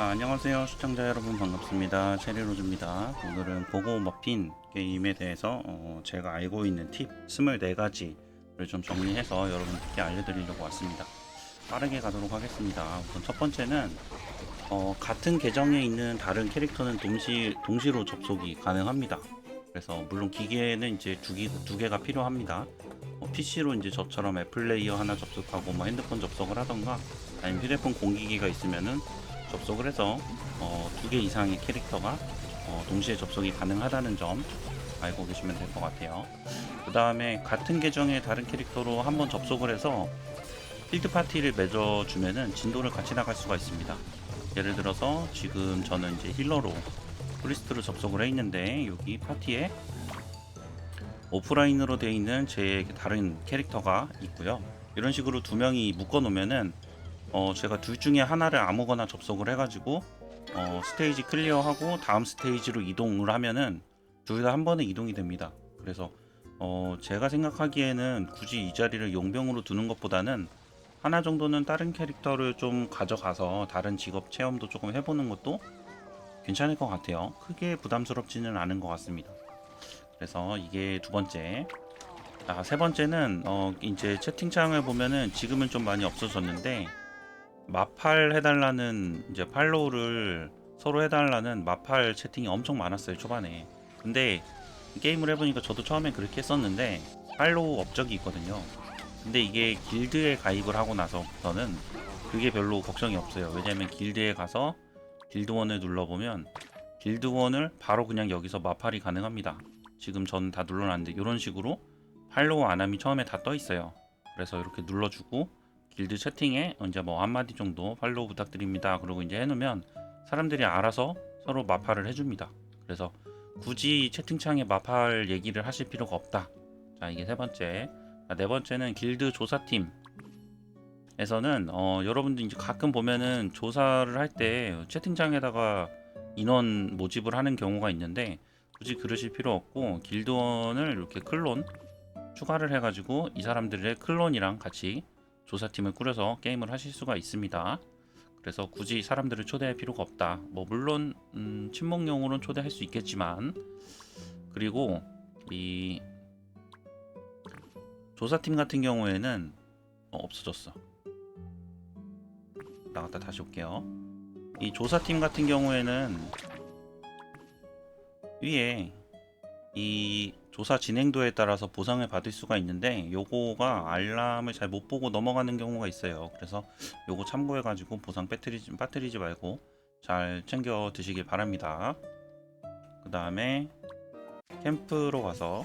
안녕하세요 시청자 여러분, 반갑습니다. 체리로즈입니다. 오늘은 보고 머핀 게임에 대해서 제가 알고 있는 팁 24가지를 좀 정리해서 여러분들께 알려드리려고 왔습니다. 빠르게 가도록 하겠습니다. 우선 첫 번째는 같은 계정에 있는 다른 캐릭터는 동시로 접속이 가능합니다. 그래서 물론 기계는 이제 두 개가 필요합니다. PC로 이제 저처럼 애플레이어 하나 접속하고 핸드폰 접속을 하던가, 아니면 휴대폰 공기기가 있으면은 접속을 해서 두 개 이상의 캐릭터가 동시에 접속이 가능하다는 점 알고 계시면 될 것 같아요. 그 다음에 같은 계정의 다른 캐릭터로 한번 접속을 해서 필드 파티를 맺어주면은 진도를 같이 나갈 수가 있습니다. 예를 들어서 지금 저는 이제 힐러로 프리스트로 접속을 해 있는데, 여기 파티에 오프라인으로 되어 있는 제 다른 캐릭터가 있고요. 이런 식으로 두 명이 묶어 놓으면은 제가 둘 중에 하나를 아무거나 접속을 해가지고 스테이지 클리어하고 다음 스테이지로 이동을 하면은 둘 다 한 번에 이동이 됩니다. 그래서 제가 생각하기에는 굳이 이 자리를 용병으로 두는 것보다는 하나 정도는 다른 캐릭터를 좀 가져가서 다른 직업 체험도 조금 해보는 것도 괜찮을 것 같아요. 크게 부담스럽지는 않은 것 같습니다. 그래서 이게 두 번째. 세 번째는 이제 채팅창을 보면은 지금은 좀 많이 없어졌는데, 마팔 해달라는 이제 팔로우를 서로 해달라는 마팔 채팅이 엄청 많았어요, 초반에. 근데 게임을 해보니까 저도 처음엔 그렇게 했었는데 팔로우 업적이 있거든요. 근데 이게 길드에 가입을 하고 나서부터는 그게 별로 걱정이 없어요. 왜냐면 길드에 가서 길드원을 눌러보면 길드원을 바로 그냥 여기서 마팔이 가능합니다. 지금 저는 다 눌러놨는데 이런 식으로 팔로우 안함이 처음에 다 떠 있어요. 그래서 이렇게 눌러주고 길드 채팅에 이제 뭐 한마디 정도 팔로우 부탁드립니다. 그러고 이제 해놓으면 사람들이 알아서 서로 마팔을 해줍니다. 그래서 굳이 채팅창에 마팔 얘기를 하실 필요가 없다. 자, 이게 세 번째. 네 번째는 길드 조사팀에서는 여러분들 이제 가끔 보면은 조사를 할 때 채팅창에다가 인원 모집을 하는 경우가 있는데, 굳이 그러실 필요 없고 길드원을 이렇게 클론 추가를 해가지고 이 사람들의 클론이랑 같이 조사팀을 꾸려서 게임을 하실 수가 있습니다. 그래서 굳이 사람들을 초대할 필요가 없다. 뭐 물론 친목용으로는 초대할 수 있겠지만, 그리고 이 조사팀 같은 경우에는 없어졌어. 나갔다 다시 올게요. 이 조사팀 같은 경우에는 위에 이 조사 진행도에 따라서 보상을 받을 수가 있는데, 요거가 알람을 잘 못 보고 넘어가는 경우가 있어요. 그래서 요거 참고해 가지고 보상 빠뜨리지 말고 잘 챙겨 드시길 바랍니다. 그 다음에 캠프로 가서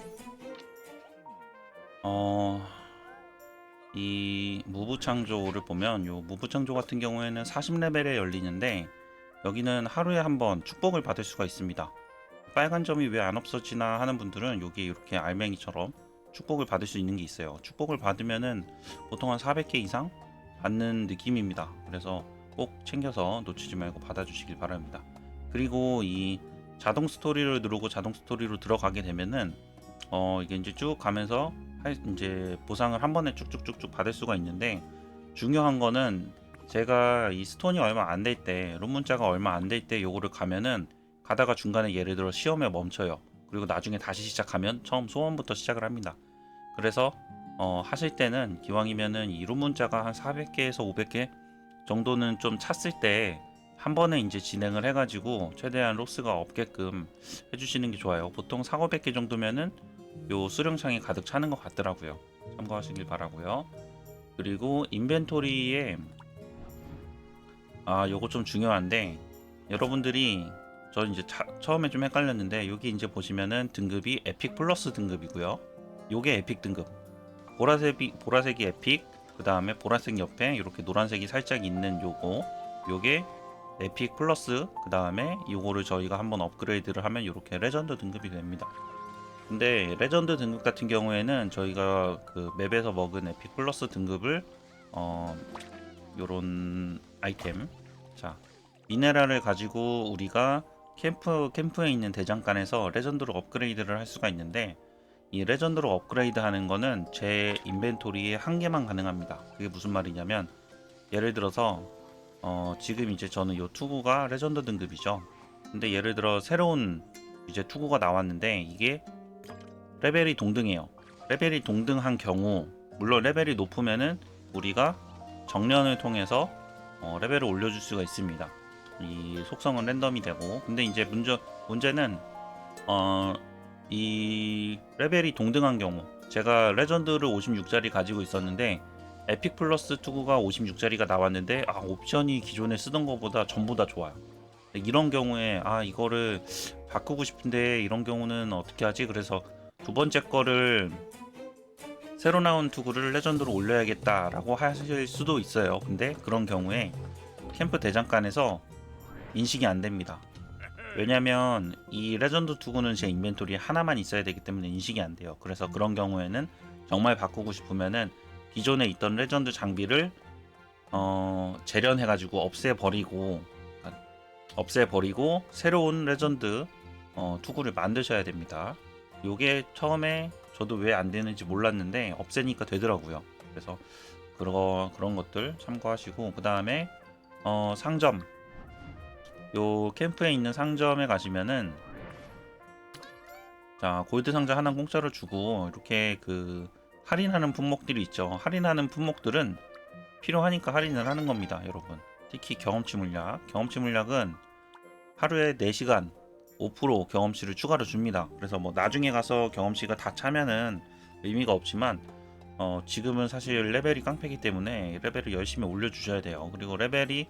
이 무부창조를 보면, 요 무부창조 같은 경우에는 40레벨에 열리는데, 여기는 하루에 한 번 축복을 받을 수가 있습니다. 빨간 점이 왜 안 없어지나 하는 분들은 여기 이렇게 알맹이처럼 축복을 받을 수 있는 게 있어요. 축복을 받으면은 보통 한 400개 이상 받는 느낌입니다. 그래서 꼭 챙겨서 놓치지 말고 받아주시길 바랍니다. 그리고 이 자동 스토리를 누르고 자동 스토리로 들어가게 되면은 이게 이제 쭉 가면서 이제 보상을 한 번에 쭉쭉쭉쭉 받을 수가 있는데, 중요한 거는 제가 이 스톤이 얼마 안 될 때, 론 문자가 얼마 안 될 때 요거를 가면은 가다가 중간에 예를 들어 시험에 멈춰요. 그리고 나중에 다시 시작하면 처음 소원부터 시작을 합니다. 그래서 하실 때는 기왕이면은 이 론 문자가 한 400개에서 500개 정도는 좀 찼을 때 한 번에 이제 진행을 해가지고 최대한 로스가 없게끔 해주시는 게 좋아요. 보통 4, 500개 정도면은 요 수령창이 가득 차는 것 같더라고요. 참고하시길 바라고요. 그리고 인벤토리에 요거 좀 중요한데, 여러분들이 저 이제 처음에 좀 헷갈렸는데, 여기 이제 보시면은 등급이 에픽 플러스 등급이고요. 요게 에픽 등급. 보라색이 에픽, 그 다음에 보라색 옆에 이렇게 노란색이 살짝 있는 요게 에픽 플러스, 그 다음에 요거를 저희가 한번 업그레이드를 하면 이렇게 레전드 등급이 됩니다. 근데 레전드 등급 같은 경우에는 저희가 그 맵에서 먹은 에픽 플러스 등급을 요런 아이템, 자, 미네랄을 가지고 우리가 캠프에 있는 대장간에서 레전드로 업그레이드를 할 수가 있는데, 이 레전드로 업그레이드 하는 거는 제 인벤토리에 한 개만 가능합니다. 그게 무슨 말이냐면, 예를 들어서 지금 이제 저는 요 투구가 레전드 등급이죠. 근데 예를 들어 새로운 이제 투구가 나왔는데 이게 레벨이 동등해요. 레벨이 동등한 경우, 물론 레벨이 높으면은 우리가 정련을 통해서 레벨을 올려줄 수가 있습니다. 이 속성은 랜덤이 되고, 근데 이제 문제는 이 레벨이 동등한 경우, 제가 레전드를 56짜리 가지고 있었는데 에픽 플러스 투구가 56짜리가 나왔는데 옵션이 기존에 쓰던 것보다 전부 다 좋아요. 이런 경우에 이거를 바꾸고 싶은데 이런 경우는 어떻게 하지? 그래서 두 번째 거를 새로 나온 투구를 레전드로 올려야겠다라고 하실 수도 있어요. 근데 그런 경우에 캠프 대장간에서 인식이 안 됩니다. 왜냐면 이 레전드 투구는 제 인벤토리에 하나만 있어야 되기 때문에 인식이 안 돼요. 그래서 그런 경우에는 정말 바꾸고 싶으면은 기존에 있던 레전드 장비를 재련해가지고 없애버리고 새로운 레전드 투구를 만드셔야 됩니다. 요게 처음에 저도 왜 안 되는지 몰랐는데 없애니까 되더라고요. 그래서 그런 것들 참고하시고, 그 다음에 상점, 요 캠프에 있는 상점에 가시면은 자, 골드 상자 하나 공짜로 주고 이렇게 그 할인하는 품목들이 있죠. 할인하는 품목들은 필요하니까 할인을 하는 겁니다, 여러분. 특히 경험치 물약은 하루에 4시간 5% 경험치를 추가로 줍니다. 그래서 뭐 나중에 가서 경험치가 다 차면은 의미가 없지만 지금은 사실 레벨이 깡패기 때문에 레벨을 열심히 올려주셔야 돼요. 그리고 레벨이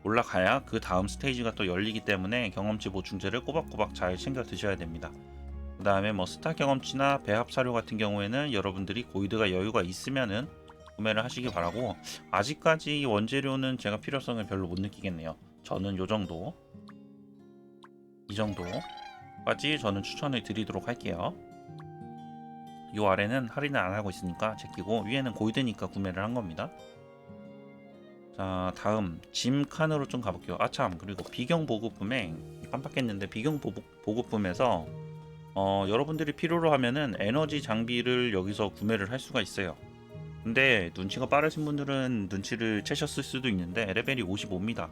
올라가야 그 다음 스테이지가 또 열리기 때문에 경험치 보충제를 꼬박꼬박 잘 챙겨 드셔야 됩니다. 그 다음에 뭐 스타 경험치나 배합 사료 같은 경우에는 여러분들이 골드가 여유가 있으면은 구매를 하시기 바라고, 아직까지 원재료는 제가 필요성을 별로 못 느끼겠네요. 저는 이 정도까지 저는 추천을 드리도록 할게요. 요 아래는 할인을 안 하고 있으니까 제끼고, 위에는 골드니까 구매를 한 겁니다. 자, 다음 짐 칸으로 좀 가볼게요. 아참, 그리고 비경 보급품에 깜빡했는데, 비경 보급품에서 여러분들이 필요로 하면은 에너지 장비를 여기서 구매를 할 수가 있어요. 근데 눈치가 빠르신 분들은 눈치를 채셨을 수도 있는데 레벨이 55입니다.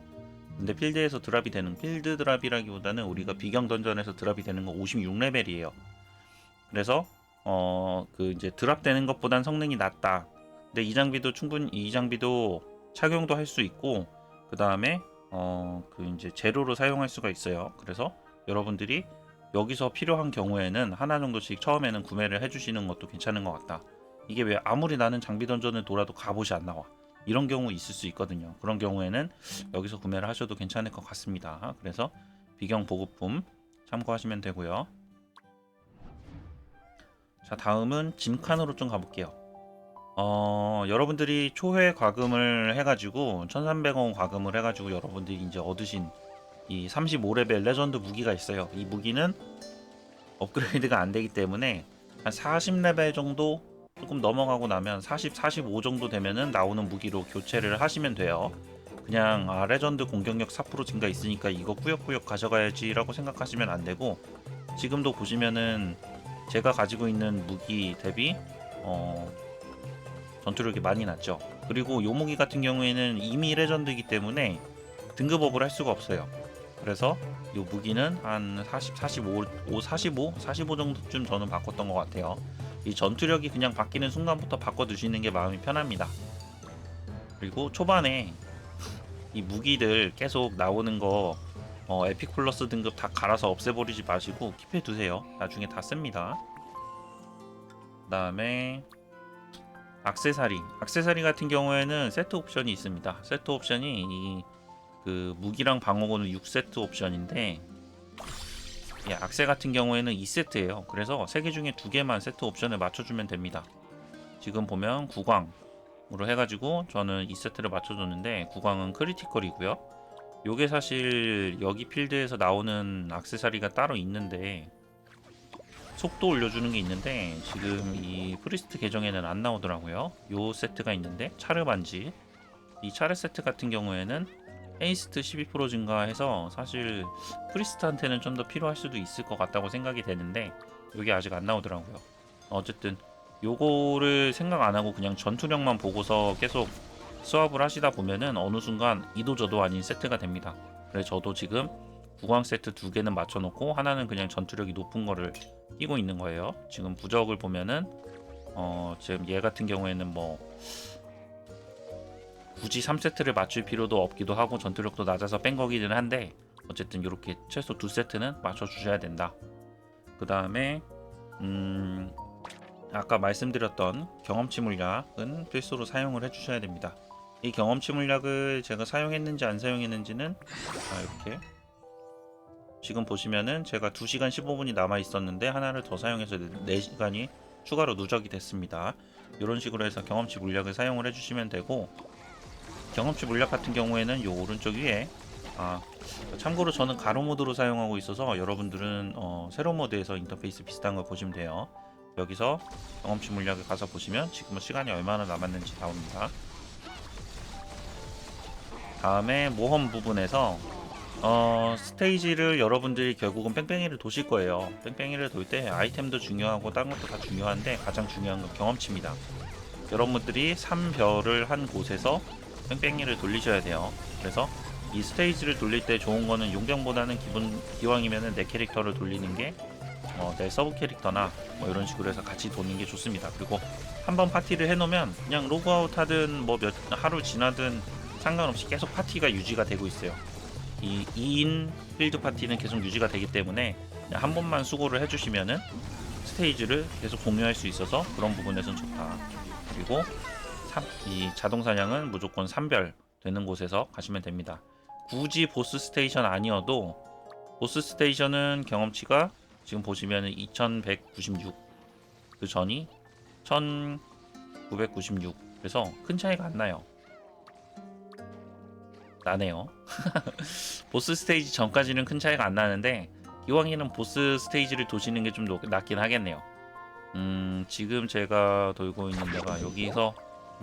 근데 필드에서 드랍이 되는, 필드 드랍이라기보다는 우리가 비경 던전에서 드랍이 되는 건 56레벨이에요. 그래서 그 이제 드랍 되는 것보단 성능이 낮다. 근데 이 장비도 착용도 할 수 있고, 그 다음에 그 이제 제로로 사용할 수가 있어요. 그래서 여러분들이 여기서 필요한 경우에는 하나 정도씩 처음에는 구매를 해주시는 것도 괜찮은 것 같다. 이게 왜 아무리 나는 장비 던전을 돌아도 갑옷이 안 나와, 이런 경우 있을 수 있거든요. 그런 경우에는 여기서 구매를 하셔도 괜찮을 것 같습니다. 그래서 비경 보급품 참고하시면 되고요. 자, 다음은 짐칸으로 좀 가볼게요. 여러분들이 초회 과금을 해가지고 1300원 과금을 해가지고 여러분들이 이제 얻으신 이 35레벨 레전드 무기가 있어요. 이 무기는 업그레이드가 안 되기 때문에 한 40레벨 정도 조금 넘어가고 나면 40, 45 정도 되면은 나오는 무기로 교체를 하시면 돼요. 그냥 레전드 공격력 4% 증가 있으니까 이거 꾸역꾸역 가져가야지 라고 생각하시면 안 되고, 지금도 보시면은 제가 가지고 있는 무기 대비 전투력이 많이 낮죠. 그리고 요 무기 같은 경우에는 이미 레전드이기 때문에 등급업을 할 수가 없어요. 그래서 요 무기는 한 45 정도쯤 저는 바꿨던 것 같아요. 이 전투력이 그냥 바뀌는 순간부터 바꿔두시는 게 마음이 편합니다. 그리고 초반에 이 무기들 계속 나오는 거 에픽 플러스 등급 다 갈아서 없애버리지 마시고 킵해두세요. 나중에 다 씁니다. 그 다음에 액세서리 같은 경우에는 세트 옵션이 있습니다. 세트 옵션이 그 무기랑 방어구는 6세트 옵션인데, 악세 같은 경우에는 2세트예요. 그래서 3개 중에 2개만 세트 옵션을 맞춰주면 됩니다. 지금 보면 구광으로 해가지고 저는 2세트를 맞춰줬는데, 구광은 크리티컬이고요. 요게 사실 여기 필드에서 나오는 액세서리가 따로 있는데, 속도 올려주는 게 있는데 지금 이 프리스트 계정에는 안 나오더라고요. 요 세트가 있는데, 차르 반지, 이 차르 세트 같은 경우에는 헤이스트 12% 증가해서 사실 프리스트한테는 좀 더 필요할 수도 있을 것 같다고 생각이 되는데, 이게 아직 안 나오더라고요. 어쨌든 요거를 생각 안 하고 그냥 전투력만 보고서 계속 수업을 하시다 보면은 어느 순간 이도저도 아닌 세트가 됩니다. 그래서 저도 지금 구강 세트 2개는 맞춰놓고 하나는 그냥 전투력이 높은 거를 끼고 있는 거예요. 지금 부적을 보면은 지금 얘 같은 경우에는 뭐 굳이 3세트를 맞출 필요도 없기도 하고 전투력도 낮아서 뺀 거기는 한데 어쨌든 이렇게 최소 2세트는 맞춰 주셔야 된다. 그 다음에 아까 말씀드렸던 경험치 물약은 필수로 사용을 해 주셔야 됩니다. 이 경험치 물약을 제가 사용했는지 안 사용했는지는 이렇게 지금 보시면은 제가 2시간 15분이 남아 있었는데 하나를 더 사용해서 4시간이 추가로 누적이 됐습니다. 이런 식으로 해서 경험치 물약을 사용을 해주시면 되고, 경험치 물약 같은 경우에는 요 오른쪽 위에 참고로 저는 가로 모드로 사용하고 있어서 여러분들은 세로 모드에서 인터페이스 비슷한 걸 보시면 돼요. 여기서 경험치 물약을 가서 보시면 지금은 시간이 얼마나 남았는지 나옵니다. 다음에 모험 부분에서 스테이지를 여러분들이 결국은 뺑뺑이를 도실 거예요. 뺑뺑이를 돌 때 아이템도 중요하고 다른 것도 다 중요한데 가장 중요한 건 경험치입니다. 여러분들이 3별을 한 곳에서 뺑뺑이를 돌리셔야 돼요. 그래서 이 스테이지를 돌릴 때 좋은 거는 용병보다는 기왕이면은 내 캐릭터를 돌리는 게 내 서브 캐릭터나 뭐 이런 식으로 해서 같이 도는 게 좋습니다. 그리고 한번 파티를 해놓으면 그냥 로그아웃 하든 뭐 하루 지나든 상관없이 계속 파티가 유지가 되고 있어요. 이 2인 필드 파티는 계속 유지가 되기 때문에 그냥 한 번만 수고를 해주시면은 스테이지를 계속 공유할 수 있어서 그런 부분에선 좋다. 그리고 이 자동 사냥은 무조건 3별 되는 곳에서 가시면 됩니다. 굳이 보스 스테이션 아니어도 보스 스테이션은 경험치가 지금 보시면은 2196, 그 전이 1996, 그래서 큰 차이가 안 나요. 나네요. 보스 스테이지 전까지는 큰 차이가 안 나는데 기왕에는 보스 스테이지를 도시는 게 좀 낫긴 하겠네요. 지금 제가 돌고 있는 데가 여기서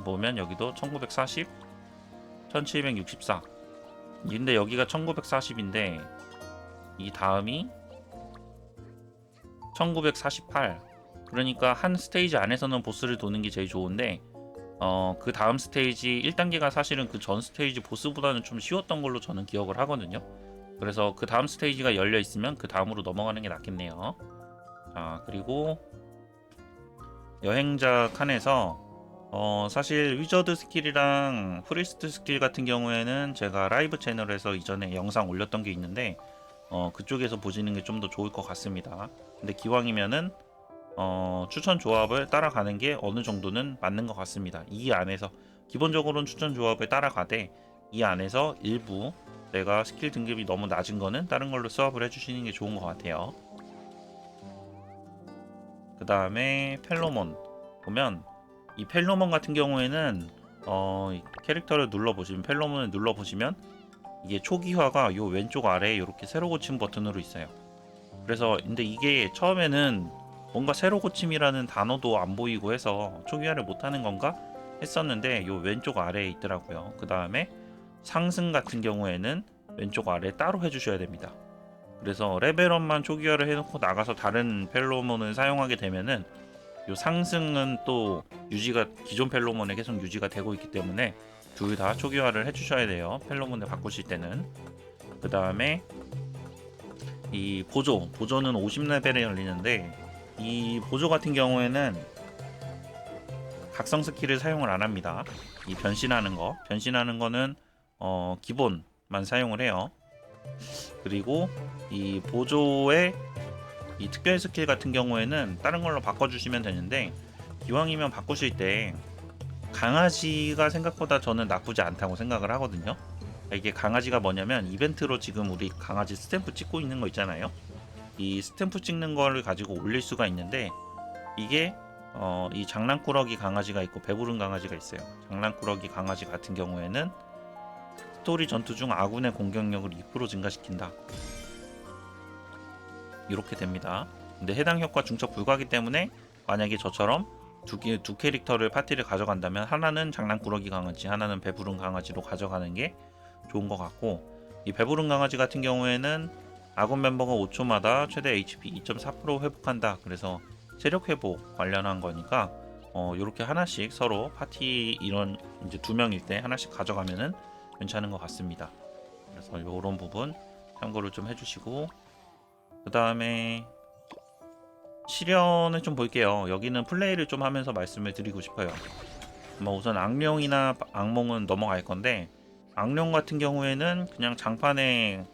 보면 여기도 1940, 1764. 근데 여기가 1940인데 이 다음이 1948. 그러니까 한 스테이지 안에서는 보스를 도는 게 제일 좋은데 그 다음 스테이지 1단계가 사실은 그 전 스테이지 보스보다는 좀 쉬웠던 걸로 저는 기억을 하거든요. 그래서 그 다음 스테이지가 열려 있으면 그 다음으로 넘어가는 게 낫겠네요. 자, 그리고 여행자 칸에서 사실 위저드 스킬이랑 프리스트 스킬 같은 경우에는 제가 라이브 채널에서 이전에 영상 올렸던 게 있는데 그쪽에서 보시는 게 좀 더 좋을 것 같습니다. 근데 기왕이면은 추천 조합을 따라가는 게 어느 정도는 맞는 것 같습니다. 이 안에서 기본적으로는 추천 조합을 따라가되 이 안에서 일부 내가 스킬 등급이 너무 낮은 거는 다른 걸로 수업을 해주시는 게 좋은 것 같아요. 그 다음에 펠로몬 보면 이 펠로몬 같은 경우에는 캐릭터를 눌러보시면 펠로몬을 눌러보시면 이게 초기화가 요 왼쪽 아래에 이렇게 새로 고침 버튼으로 있어요. 그래서 근데 이게 처음에는 뭔가 새로 고침이라는 단어도 안 보이고 해서 초기화를 못하는 건가 했었는데 요 왼쪽 아래에 있더라고요. 그 다음에 상승 같은 경우에는 왼쪽 아래에 따로 해주셔야 됩니다. 그래서 레벨업만 초기화를 해놓고 나가서 다른 펠로몬을 사용하게 되면은 요 상승은 또 기존 펠로몬에 계속 유지가 되고 있기 때문에 둘 다 초기화를 해주셔야 돼요. 펠로몬을 바꾸실 때는. 그 다음에 이 보조는 50레벨에 열리는데 이 보조 같은 경우에는 각성 스킬을 사용을 안 합니다. 이 변신하는 거는 기본만 사용을 해요. 그리고 이 보조의 이 특별 스킬 같은 경우에는 다른 걸로 바꿔주시면 되는데 기왕이면 바꾸실 때 강아지가 생각보다 저는 나쁘지 않다고 생각을 하거든요. 이게 강아지가 뭐냐면 이벤트로 지금 우리 강아지 스탬프 찍고 있는 거 있잖아요. 이 스탬프 찍는 거를 가지고 올릴 수가 있는데 이게 이 장난꾸러기 강아지가 있고 배부른 강아지가 있어요. 장난꾸러기 강아지 같은 경우에는 스토리 전투 중 아군의 공격력을 2% 증가시킨다. 이렇게 됩니다. 근데 해당 효과 중첩 불가하기 때문에 만약에 저처럼 두 캐릭터를 파티를 가져간다면 하나는 장난꾸러기 강아지, 하나는 배부른 강아지로 가져가는 게 좋은 것 같고, 이 배부른 강아지 같은 경우에는 아군 멤버가 5초마다 최대 HP 2.4% 회복한다. 그래서 체력 회복 관련한 거니까 요렇게 하나씩 서로 파티 이런 이제 2명일 때 하나씩 가져가면은 괜찮은 것 같습니다. 그래서 요런 부분 참고를 좀 해주시고, 그 다음에 시련을 좀 볼게요. 여기는 플레이를 좀 하면서 말씀을 드리고 싶어요. 우선 악령이나 악몽은 넘어갈 건데, 악령 같은 경우에는 그냥 장판에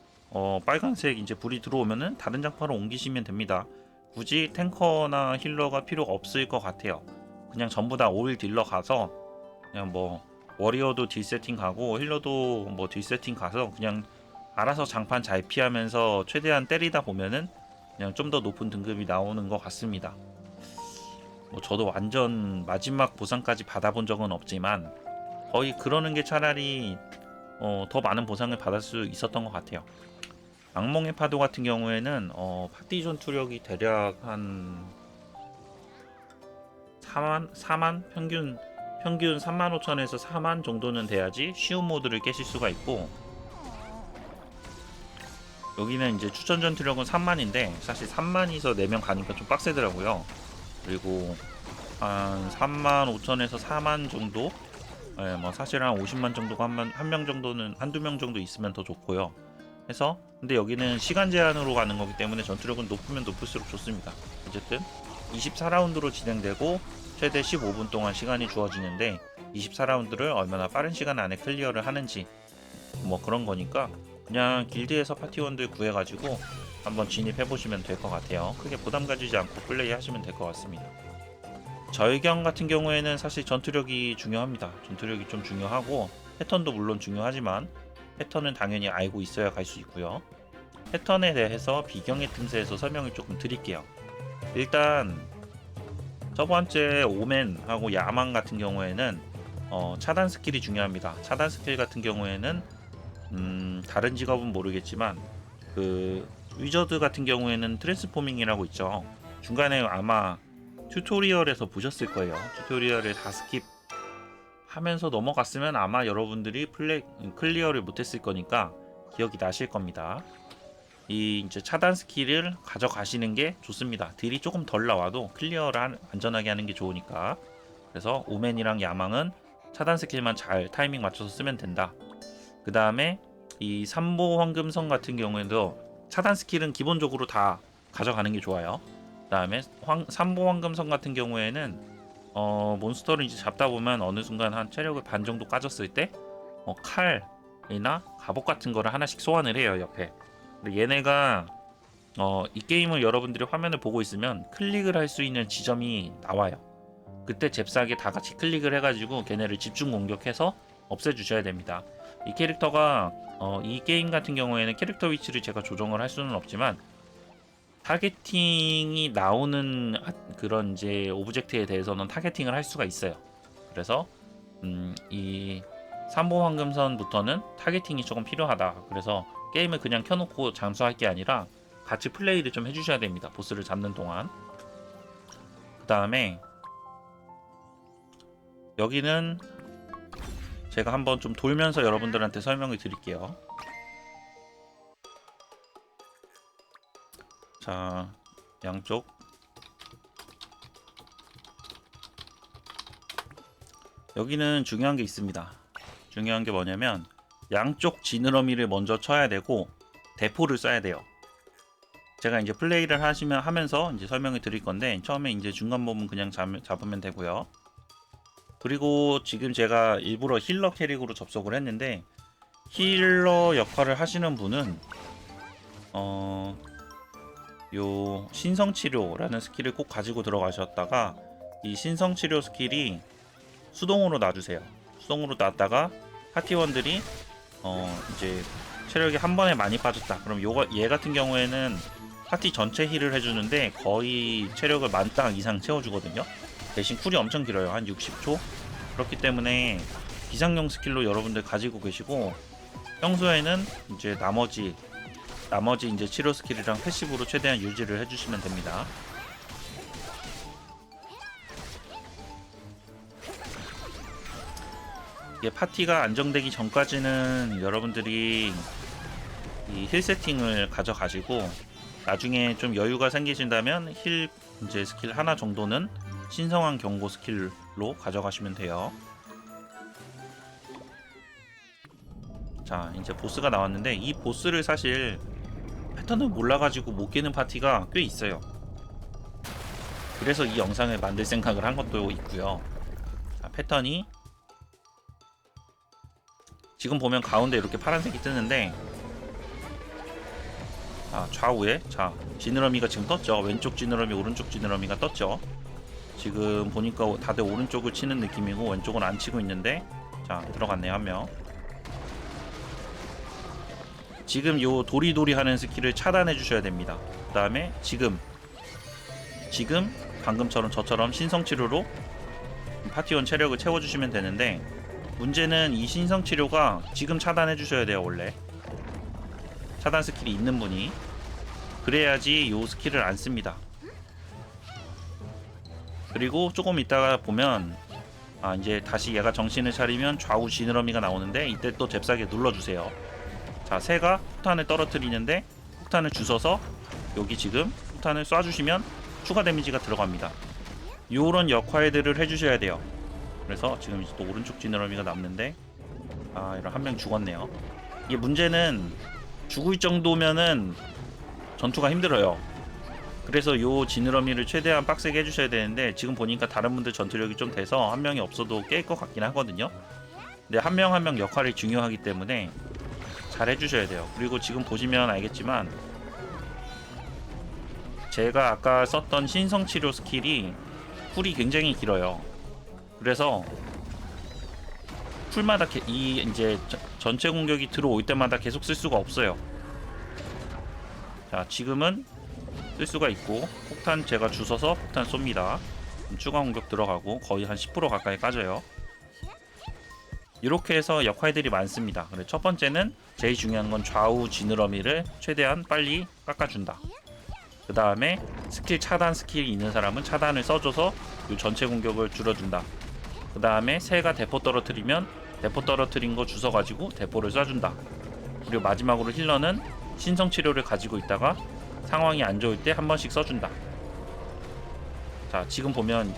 빨간색 이제 불이 들어오면은 다른 장판으로 옮기시면 됩니다. 굳이 탱커나 힐러가 필요가 없을 것 같아요. 그냥 전부 다 올 딜러 가서 그냥 뭐 워리어도 딜 세팅 가고 힐러도 뭐 딜 세팅 가서 그냥 알아서 장판 잘 피하면서 최대한 때리다 보면은 그냥 좀 더 높은 등급이 나오는 것 같습니다. 뭐 저도 완전 마지막 보상까지 받아본 적은 없지만 거의 그러는 게 차라리 더 많은 보상을 받을 수 있었던 것 같아요. 악몽의 파도 같은 경우에는 파티 전투력이 대략 한 4만 평균 35,000에서 4만 정도는 돼야지 쉬운 모드를 깨실 수가 있고, 여기는 이제 추천 전투력은 3만인데 사실 3만이서 4명 가니까 좀 빡세더라고요. 그리고 한 35,000에서 4만 정도, 뭐 사실 한 50만 정도가 한 명 정도는 한두 명 정도 있으면 더 좋고요. 해서 근데 여기는 시간 제한으로 가는 거기 때문에 전투력은 높으면 높을수록 좋습니다. 어쨌든 24라운드로 진행되고 최대 15분 동안 시간이 주어지는데 24라운드를 얼마나 빠른 시간 안에 클리어를 하는지 뭐 그런 거니까 그냥 길드에서 파티원들 구해가지고 한번 진입해보시면 될 것 같아요. 크게 부담 가지지 않고 플레이 하시면 될 것 같습니다. 절경 같은 경우에는 사실 전투력이 중요합니다. 전투력이 좀 중요하고 패턴도 물론 중요하지만 패턴은 당연히 알고 있어야 갈 수 있고요. 패턴에 대해서 비경의 틈새에서 설명을 조금 드릴게요. 일단 첫 번째 오맨하고 야망 같은 경우에는 차단 스킬이 중요합니다. 차단 스킬 같은 경우에는 다른 직업은 모르겠지만 그 위저드 같은 경우에는 트랜스포밍이라고 있죠. 중간에 아마 튜토리얼에서 보셨을 거예요. 튜토리얼을 다 스킵 하면서 넘어갔으면 아마 여러분들이 클리어를 못했을 거니까 기억이 나실 겁니다. 이 이제 차단 스킬을 가져가시는 게 좋습니다. 딜이 조금 덜 나와도 클리어를 안전하게 하는 게 좋으니까. 그래서 오맨이랑 야망은 차단 스킬만 잘 타이밍 맞춰서 쓰면 된다. 그 다음에 이 삼보 황금성 같은 경우에도 차단 스킬은 기본적으로 다 가져가는 게 좋아요. 그 다음에 삼보 황금성 같은 경우에는 몬스터를 이제 잡다 보면 어느 순간 한 체력을 반 정도 까졌을 때 칼이나 갑옷 같은 거를 하나씩 소환을 해요, 옆에. 근데 얘네가 이 게임을 여러분들이 화면을 보고 있으면 클릭을 할 수 있는 지점이 나와요. 그때 잽싸게 다 같이 클릭을 해가지고 걔네를 집중 공격해서 없애주셔야 됩니다. 이 캐릭터가 이 게임 같은 경우에는 캐릭터 위치를 제가 조정을 할 수는 없지만 타겟팅이 나오는 그런 이제 오브젝트에 대해서는 타겟팅을 할 수가 있어요. 그래서 이 3보 황금선부터는 타겟팅이 조금 필요하다. 그래서 게임을 그냥 켜놓고 잠수할 게 아니라 같이 플레이를 좀 해주셔야 됩니다. 보스를 잡는 동안. 그 다음에 여기는 제가 한번 좀 돌면서 여러분들한테 설명을 드릴게요. 자, 양쪽 여기는 중요한 게 있습니다. 중요한 게 뭐냐면 양쪽 지느러미를 먼저 쳐야 되고 대포를 쏴야 돼요. 제가 이제 플레이를 하면서 이제 설명을 드릴 건데 처음에 이제 중간 부분 그냥 잡으면 되고요. 그리고 지금 제가 일부러 힐러 캐릭으로 접속을 했는데 힐러 역할을 하시는 분은 요 신성치료라는 스킬을 꼭 가지고 들어가셨다가 이 신성치료 스킬이 수동으로 놔주세요. 수동으로 놨다가 파티원들이 이제 체력이 한 번에 많이 빠졌다. 그럼 얘 같은 경우에는 파티 전체 힐을 해주는데 거의 체력을 만땅 이상 채워주거든요. 대신 쿨이 엄청 길어요. 한 60초. 그렇기 때문에 비상용 스킬로 여러분들 가지고 계시고 평소에는 이제 나머지 이제 치료 스킬이랑 패시브로 최대한 유지를 해주시면 됩니다. 이게 파티가 안정되기 전까지는 여러분들이 이 힐 세팅을 가져가시고 나중에 좀 여유가 생기신다면 힐 이제 스킬 하나 정도는 신성한 경고 스킬로 가져가시면 돼요. 자, 이제 보스가 나왔는데 이 보스를 사실 패턴을 몰라가지고 못 깨는 파티가 꽤 있어요. 그래서 이 영상을 만들 생각을 한 것도 있고요. 자, 패턴이 지금 보면 가운데 이렇게 파란색이 뜨는데, 자, 좌우에 지느러미가 지금 떴죠. 왼쪽 지느러미, 오른쪽 지느러미가 떴죠. 지금 보니까 다들 오른쪽을 치는 느낌이고 왼쪽은 안 치고 있는데, 자, 들어갔네요. 한 명. 지금 요 도리도리 하는 스킬을 차단해 주셔야 됩니다. 그 다음에 지금 방금처럼 저처럼 신성치료로 파티원 체력을 채워주시면 되는데, 문제는 이 신성치료가 지금 차단해 주셔야 돼요. 원래 차단 스킬이 있는 분이. 그래야지 요 스킬을 안 씁니다. 그리고 조금 있다가 보면 이제 다시 얘가 정신을 차리면 좌우 지느러미가 나오는데, 이때 또 잽싸게 눌러주세요. 자, 새가 폭탄을 떨어뜨리는데 폭탄을 주워서 여기 지금 폭탄을 쏴주시면 추가 데미지가 들어갑니다. 요런 역할들을 해주셔야 돼요. 그래서 지금 이제 또 오른쪽 지느러미가 남는데, 이런 한 명 죽었네요. 이게 문제는 죽을 정도면은 전투가 힘들어요. 그래서 요 지느러미를 최대한 빡세게 해주셔야 되는데, 지금 보니까 다른 분들 전투력이 좀 돼서 한 명이 없어도 깰 것 같긴 하거든요. 근데 한 명 한 명 역할이 중요하기 때문에 잘 해주셔야 돼요. 그리고 지금 보시면 알겠지만 제가 아까 썼던 신성치료 스킬이 쿨이 굉장히 길어요. 그래서 쿨마다 이제 전체 공격이 들어올 때마다 계속 쓸 수가 없어요. 자, 지금은 쓸 수가 있고, 폭탄 제가 주워서 폭탄 쏩니다. 추가 공격 들어가고 거의 한 10% 가까이 까져요. 이렇게 해서 역할들이 많습니다. 그래, 첫 번째는 제일 중요한 건 좌우 지느러미를 최대한 빨리 깎아준다. 그 다음에 스킬 차단 스킬이 있는 사람은 차단을 써줘서 이 전체 공격을 줄여준다. 그 다음에 새가 대포 떨어뜨리면 대포 떨어뜨린 거 주워가지고 대포를 쏴준다. 그리고 마지막으로 힐러는 신성치료를 가지고 있다가 상황이 안 좋을 때 한 번씩 써준다. 자, 지금 보면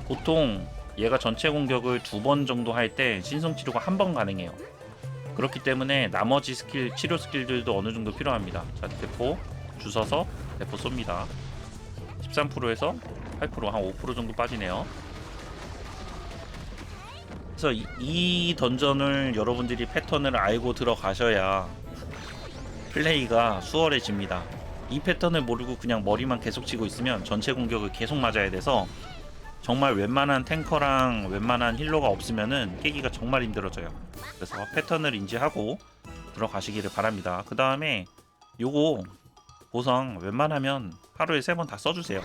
보통 얘가 전체 공격을 2번 정도 할 때 신성치료가 한 번 가능해요. 그렇기 때문에 나머지 스킬, 치료 스킬들도 어느 정도 필요합니다. 자, 대포 주워서 대포 쏩니다. 13%에서 8%, 한 5% 정도 빠지네요. 그래서 이 던전을 여러분들이 패턴을 알고 들어가셔야 플레이가 수월해집니다. 이 패턴을 모르고 그냥 머리만 계속 치고 있으면 전체 공격을 계속 맞아야 돼서 정말 웬만한 탱커랑 웬만한 힐러가 없으면은 깨기가 정말 힘들어져요. 그래서 패턴을 인지하고 들어가시기를 바랍니다. 그 다음에 요거 보상 웬만하면 하루에 3번 다 써주세요.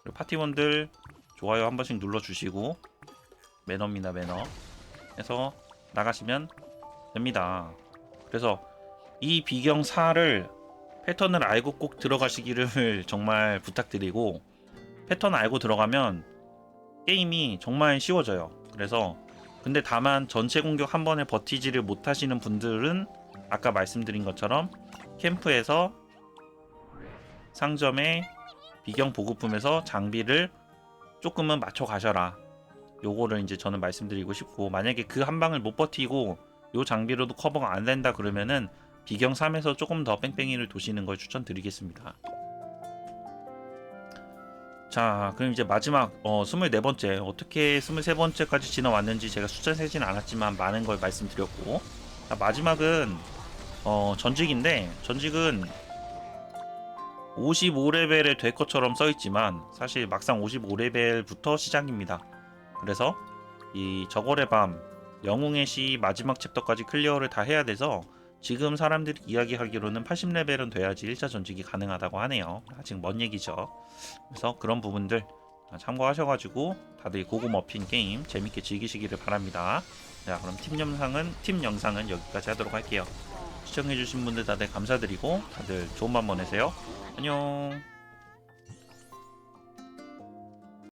그리고 파티원들 좋아요 한 번씩 눌러주시고, 매너입니다. 매너 해서 나가시면 됩니다. 그래서 이 비경 4를 패턴을 알고 꼭 들어가시기를 정말 부탁드리고, 패턴 알고 들어가면 게임이 정말 쉬워져요. 그래서 근데 다만 전체 공격 한 번에 버티지를 못하시는 분들은 아까 말씀드린 것처럼 캠프에서 상점에 비경 보급품에서 장비를 조금은 맞춰 가셔라. 요거를 이제 저는 말씀드리고 싶고, 만약에 그 한 방을 못 버티고 요 장비로도 커버가 안 된다 그러면은 비경 3에서 조금 더 뺑뺑이를 도시는 걸 추천드리겠습니다. 자, 그럼 이제 마지막 24번째, 어떻게 23번째까지 지나왔는지 제가 숫자 세진 않았지만 많은 걸 말씀드렸고, 자, 마지막은 전직인데, 전직은 55레벨에 될 것처럼 써있지만 사실 막상 55레벨부터 시작입니다. 그래서 이 저걸의 밤, 영웅의 시 마지막 챕터까지 클리어를 다 해야 돼서 지금 사람들이 이야기하기로는 80레벨은 돼야지 1차 전직이 가능하다고 하네요. 아직 먼 얘기죠. 그래서 그런 부분들 참고하셔가지고 다들 고고 머핀 게임 재밌게 즐기시기를 바랍니다. 자, 그럼 팀 영상은 여기까지 하도록 할게요. 시청해주신 분들 다들 감사드리고 다들 좋은 밤 보내세요. 안녕.